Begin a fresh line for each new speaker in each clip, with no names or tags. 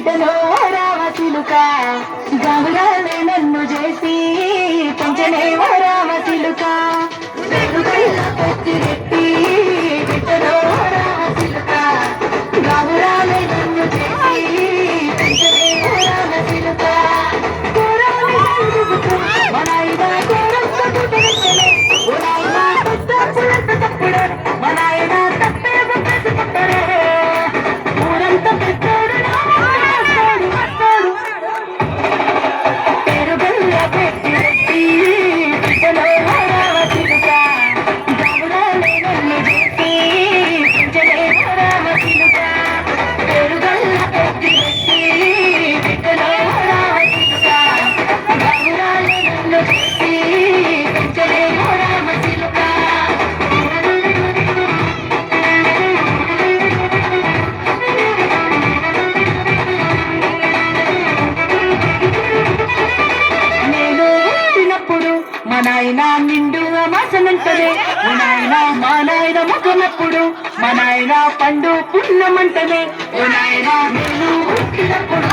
బిడ్డలో రామచిలుక గౌరాలే నన్ను చేసి పెంచనే రామచిలుక పెట్టి బిడ్డలో రామచిలుక గౌరాలే నన్ను చేసి పెంచనే రామచిలుక నాయన నిండు మాసనంటనే నాయన మా నాయన మొగనప్పుడు మా నాయన పండు పుణ్యమంటనే ఓ నాయన నేను పుట్టినప్పుడు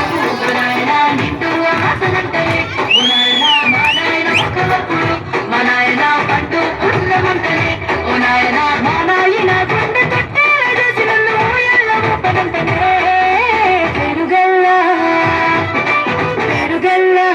నాయన నిండు మాసనంటనే ఓ నాయన మా నాయన మొగనప్పుడు మా నాయన పండు పుణ్యమంటనే ఓ నాయన మా నాయన గుండె తొట్టేసి నన్ను ఎల్ల మొప్పనంటనే పెరుగల్లా పెరుగల్లా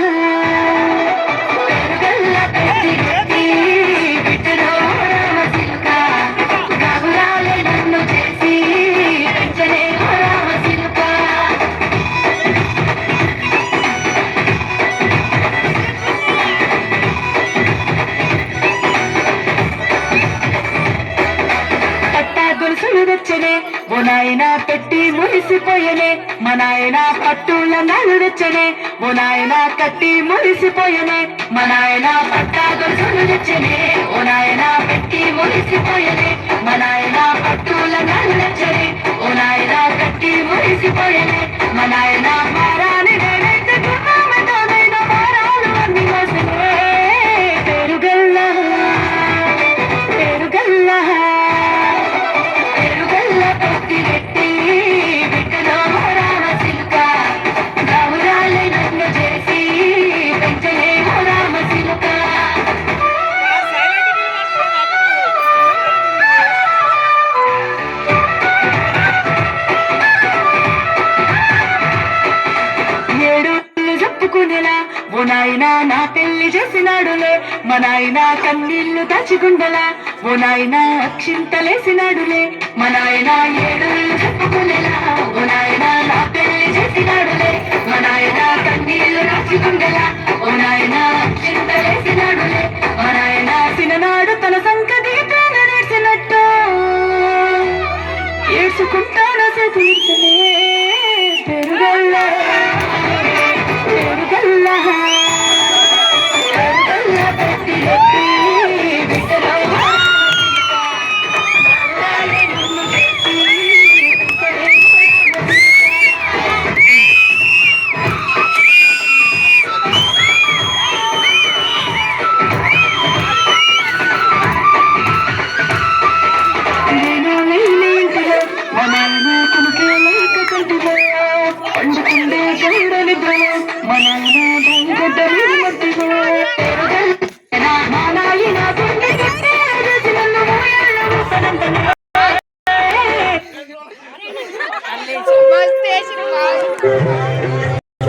తెచ్చనే ఓ నాయన పెట్టి మురిసిపోయనే మా నాయన పట్టుల నాలుడొచ్చనే ఓ నాయన కట్టి మురిసిపోయనే మా నాయన పట్టా గొలుసులు తెచ్చనే ఓ నాయన పెట్టి మురిసిపోయనే మా నాయన పట్టుల నాలుడొచ్చనే ఓ నాయన కట్టి మురిసిపోయనే మా నాయన మారాని నేనైతే గుర్రామతోనైన మారాలు అన్ని మోసనే పెరుగల్లా పెరుగల్లా ఓ నాయన నా పెళ్లి చేసినాడులే మా నాయన కన్నీళ్లు దాచిగుండలా ఓ నాయన అక్షింతలేసినాడులే మా నాయన ఏడుళ్ళు చెప్పుకునేలా ఓ నాయన నా పెళ్లి చేసినాడులే మా నాయన కన్నీళ్లు దాచిగుండలా ఓ నాయన అక్షింతలేసినాడులే మా నాయన సిననాడు తన సంగతి నేర్చినట్టు ఏడ్చుకుంటాను తీర్చలే పెరుగల్లా పెరుగల్లా
మస్తు